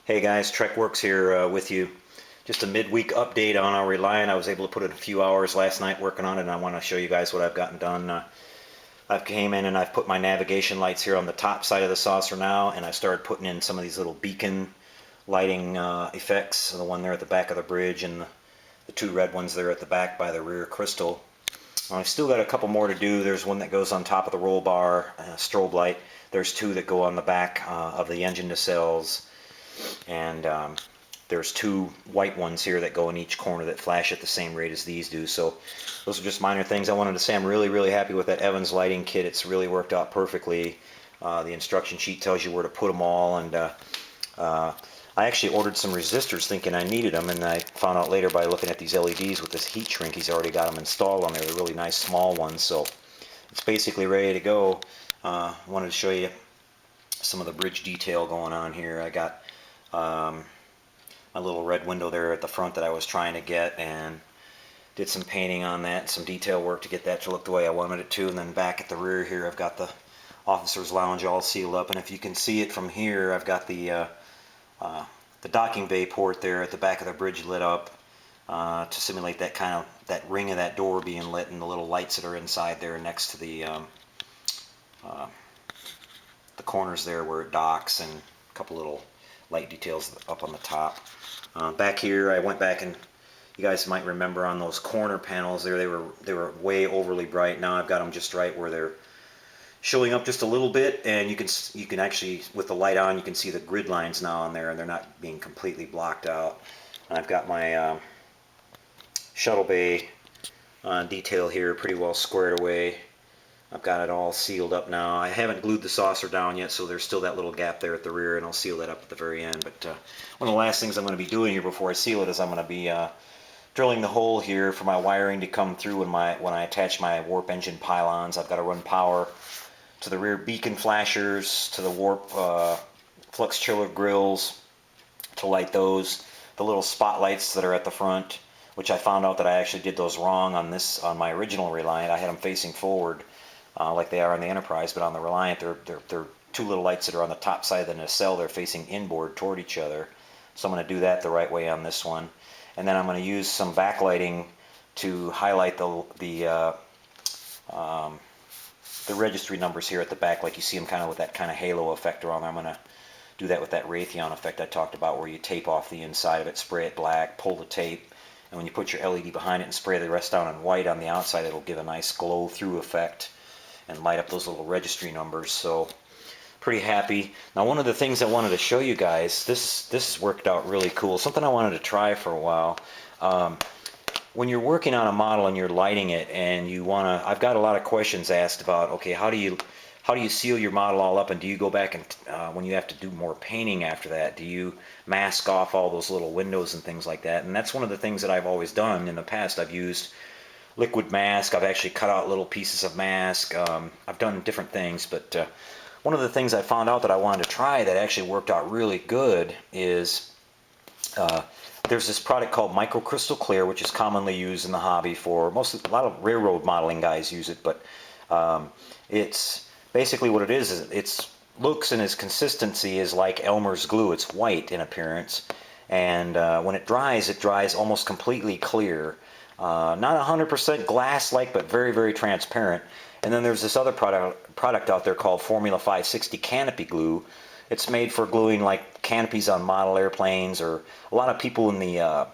Hey guys, TrekWorks here with you. Just a midweek update on our Reliant. I was able to put in a few hours last night working on it, and I want to show you guys what I've gotten done. I've came in and I've put my navigation lights here on the top side of the saucer now, and I started putting in some of these little beacon lighting effects. The one there at the back of the bridge and the two red ones there at the back by the rear crystal. I've still got a couple more to do. There's one that goes on top of the roll bar, strobe light. There's two that go on the back of the engine nacelles. And there's two white ones here that go in each corner that flash at the same rate as these do. So those are just minor things. I wanted to say I'm really happy with that Evans lighting kit. It's really worked out perfectly. The instruction sheet tells you where to put them all, and I actually ordered some resistors thinking I needed them, and I found out later by looking at these LEDs with this heat shrink, he's already got them installed on there. They're really nice small ones, so it's basically ready to go. Wanted to show you some of the bridge detail going on here. I got my little red window there at the front that I was trying to get, and did some painting on that, some detail work to get that to look the way I wanted it to. And then back at the rear here I've got the officer's lounge all sealed up, and if you can see it from here, I've got the docking bay port there at the back of the bridge lit up to simulate that ring of that door being lit, and the little lights that are inside there next to the corners there where it docks, and a couple little light details up on the top. Back here I went back, and you guys might remember on those corner panels there, they were way overly bright. Now I've got them just right where they're showing up just a little bit, and you can actually, with the light on, you can see the grid lines now on there, and they're not being completely blocked out. And I've got my shuttle bay detail here pretty well squared away. I've got it all sealed up now. I haven't glued the saucer down yet, so there's still that little gap there at the rear, and I'll seal that up at the very end. But one of the last things I'm going to be doing here before I seal it is I'm going to be drilling the hole here for my wiring to come through when I attach my warp engine pylons. I've got to run power to the rear beacon flashers, to the warp flux chiller grills to light those, the little spotlights that are at the front, which I found out that I actually did those wrong on my original Reliant. I had them facing forward like they are on the Enterprise, but on the Reliant they're two little lights that are on the top side of the nacelle. They're facing inboard toward each other. So I'm going to do that the right way on this one, and then I'm going to use some backlighting to highlight the registry numbers here at the back, like you see them kind of with that kind of halo effect around there. I'm going to do that with that Raytheon effect I talked about, where you tape off the inside of it, spray it black, pull the tape, and when you put your LED behind it and spray the rest down in white on the outside, it'll give a nice glow through effect and light up those little registry numbers. So pretty happy. Now, one of the things I wanted to show you guys, this worked out really cool, something I wanted to try for a while. When you're working on a model and you're lighting it, and I've got a lot of questions asked about, okay, how do you seal your model all up, and do you go back and when you have to do more painting after that, do you mask off all those little windows and things like that? And that's one of the things that I've always done in the past. I've used liquid mask. I've actually cut out little pieces of mask. I've done different things, but one of the things I found out that I wanted to try that actually worked out really good is there's this product called Microcrystal Clear, which is commonly used in the hobby for a lot of railroad modeling guys use it, but it's basically what it is its looks and its consistency is like Elmer's glue. It's white in appearance, and when it dries almost completely clear. Not 100% glass-like, but very transparent. And then there's this other product out there called Formula 560 Canape glue. It's made for gluing like canopies on model airplanes, or a lot of people in the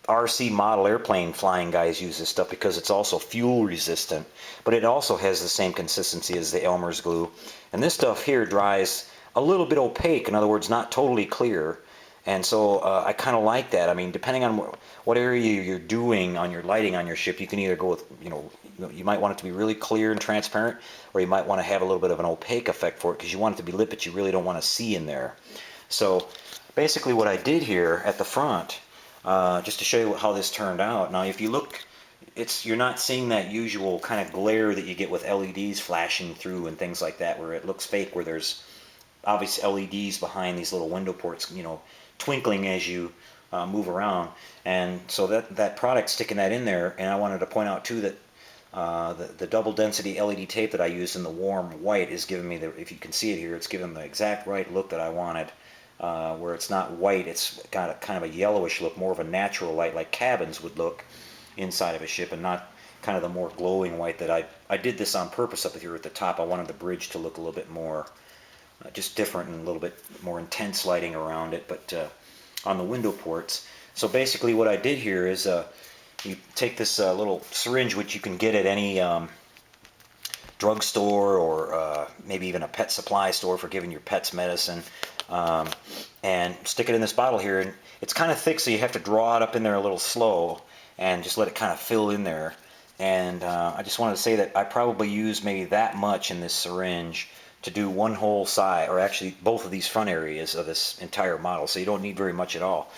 RC model airplane flying guys use this stuff because it's also fuel resistant, but it also has the same consistency as the Elmer's glue. And this stuff here dries a little bit opaque, in other words, not totally clear. And so I kind of like that. I mean, depending on what area you're doing on your lighting on your ship, you can either go with, you might want it to be really clear and transparent, or you might want to have a little bit of an opaque effect for it because you want it to be lit, but you really don't want to see in there. So basically what I did here at the front, just to show you how this turned out. Now, if you look, you're not seeing that usual kind of glare that you get with LEDs flashing through and things like that, where it looks fake, where there's obvious LEDs behind these little window ports, twinkling as you move around. And so that product, sticking that in there, and I wanted to point out too that The double density LED tape that I used in the warm white is giving me the, if you can see it here, it's giving the exact right look that I wanted. Where it's not white, it's got a kind of a yellowish look, more of a natural light like cabins would look inside of a ship, and not kind of the more glowing white that I did this on purpose up here at the top. I wanted the bridge to look a little bit more just different and a little bit more intense lighting around it, but on the window ports. So basically what I did here is you take this little syringe, which you can get at any drugstore or maybe even a pet supply store for giving your pets medicine, and stick it in this bottle here. And it's kind of thick, so you have to draw it up in there a little slow and just let it kind of fill in there. And I just wanted to say that I probably use maybe that much in this syringe to do one whole side, or actually both of these front areas of this entire model, so you don't need very much at all.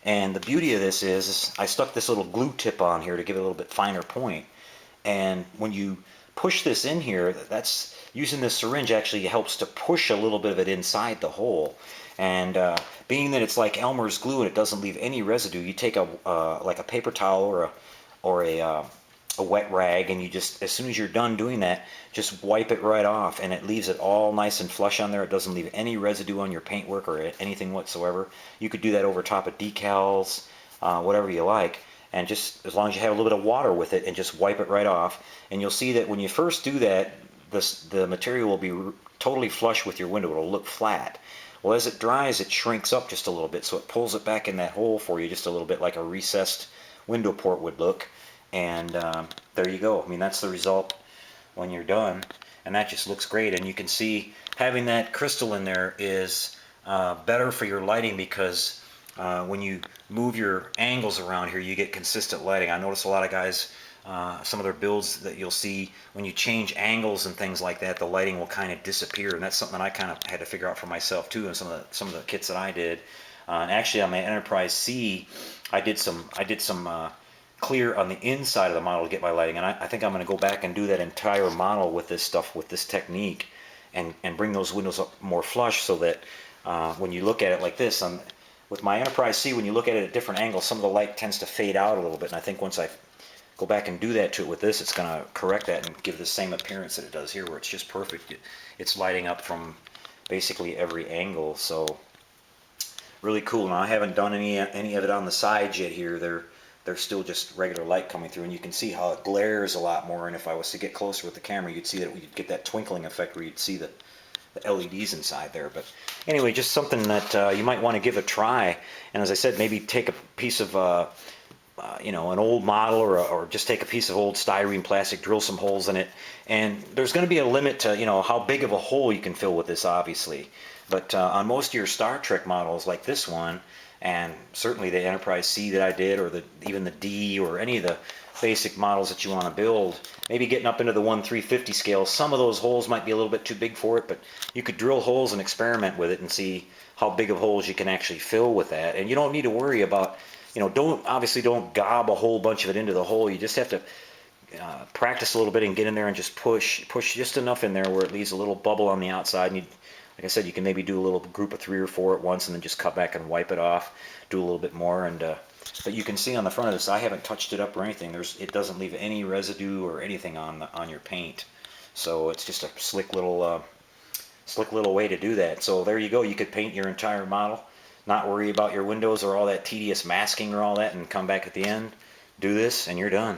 And the beauty of this is I stuck this little glue tip on here to give it a little bit finer point. And when you push this in here, that's using this syringe actually helps to push a little bit of it inside the hole. And being that it's like Elmer's glue and it doesn't leave any residue, you take a like a paper towel or a wet rag, and you just, as soon as you're done doing that, just wipe it right off, and it leaves it all nice and flush on there. It doesn't leave any residue on your paintwork or anything whatsoever. You could do that over top of decals, whatever you like, and just as long as you have a little bit of water with it, and just wipe it right off. And you'll see that when you first do that, the material will be totally flush with your window. It'll look flat. Well, as it dries, it shrinks up just a little bit, so it pulls it back in that hole for you just a little bit, like a recessed window port would look. And there you go. I mean, that's the result when you're done, and that just looks great. And you can see having that crystal in there is better for your lighting, because when you move your angles around here, you get consistent lighting. I notice a lot of guys, some of their builds that you'll see, when you change angles and things like that, the lighting will kind of disappear, and that's something that I kind of had to figure out for myself too in some of the kits that I did. And actually on my Enterprise C, I did some clear on the inside of the model to get my lighting, and I think I'm going to go back and do that entire model with this stuff, with this technique, and bring those windows up more flush, so that when you look at it like this, with my Enterprise C, when you look at it at different angles, some of the light tends to fade out a little bit, and I think once I go back and do that to it with this, it's going to correct that and give the same appearance that it does here, where it's just perfect. It's lighting up from basically every angle, so really cool. Now I haven't done any of it on the sides yet here. They're still just regular light coming through, and you can see how it glares a lot more. And if I was to get closer with the camera, you'd see that we'd get that twinkling effect where you'd see the LEDs inside there. But anyway, just something that you might want to give a try. And as I said, maybe take a piece of you know, an old model, or just take a piece of old styrene plastic, drill some holes in it, and there's going to be a limit to, you know, how big of a hole you can fill with this, obviously. But on most of your Star Trek models like this one, and certainly the Enterprise C that I did, or even the D, or any of the basic models that you want to build, maybe getting up into the 1/350 scale, some of those holes might be a little bit too big for it, but you could drill holes and experiment with it and see how big of holes you can actually fill with that. And you don't need to worry about, you know, obviously don't gob a whole bunch of it into the hole. You just have to practice a little bit and get in there and just push just enough in there where it leaves a little bubble on the outside. And like I said, you can maybe do a little group of 3 or 4 at once, and then just cut back and wipe it off, do a little bit more. And but you can see on the front of this, I haven't touched it up or anything. It doesn't leave any residue or anything on your paint, so it's just a slick little way to do that. So there you go. You could paint your entire model, not worry about your windows or all that tedious masking or all that, and come back at the end, do this, and you're done.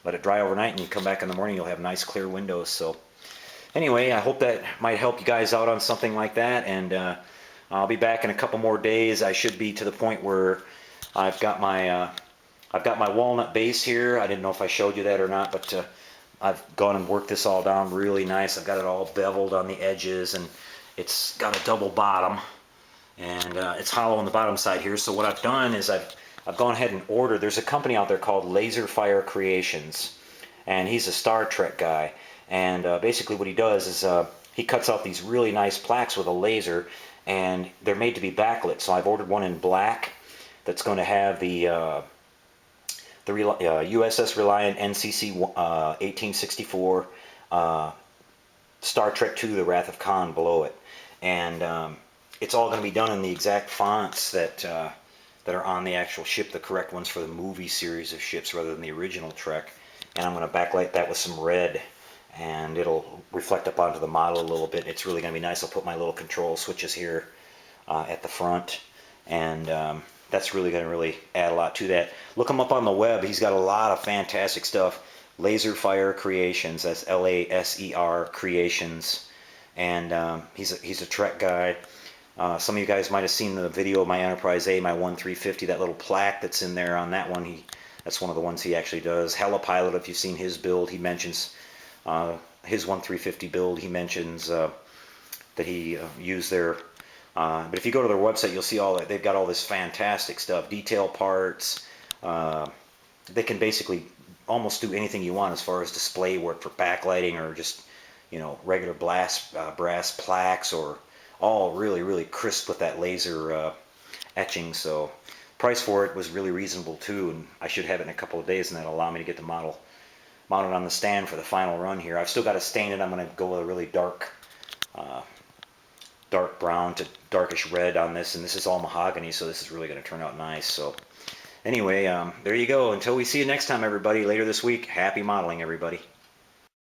Let it dry overnight, and you come back in the morning, you'll have nice clear windows. So anyway, I hope that might help you guys out on something like that, and I'll be back in a couple more days. I should be to the point where I've got my walnut base here. I didn't know if I showed you that or not, but I've gone and worked this all down really nice. I've got it all beveled on the edges, and it's got a double bottom, and it's hollow on the bottom side here. So what I've done is I've gone ahead and ordered. There's a company out there called Laserfire Creations, and he's a Star Trek guy. And basically what he does is he cuts out these really nice plaques with a laser, and they're made to be backlit. So I've ordered one in black that's going to have the USS Reliant NCC 1864 Star Trek II, The Wrath of Khan below it. And it's all going to be done in the exact fonts that are on the actual ship, the correct ones for the movie series of ships rather than the original Trek. and I'm going to backlight that with some red, and it'll reflect up onto the model a little bit. It's really going to be nice. I'll put my little control switches here at the front, and that's really going to really add a lot to that. Look him up on the web. He's got a lot of fantastic stuff. Laserfire Creations. That's Laser Creations, and he's a Trek guy. Some of you guys might have seen the video of my Enterprise A, my 1350, that little plaque that's in there on that one. That's one of the ones he actually does. Helipilot, if you've seen his build, he mentions his 1350 build. He mentions that he used their. But if you go to their website, you'll see all that. They've got all this fantastic stuff, detail parts. They can basically almost do anything you want as far as display work for backlighting, or just, you know, regular brass plaques, or all really crisp with that laser etching. So price for it was really reasonable too, and I should have it in a couple of days, and that'll allow me to get the model mounted on the stand for the final run here. I've still got to stain it. I'm going to go with a really dark brown to darkish red on this, and this is all mahogany, so this is really going to turn out nice. So anyway, there you go. Until we see you next time, everybody, later this week, happy modeling, everybody.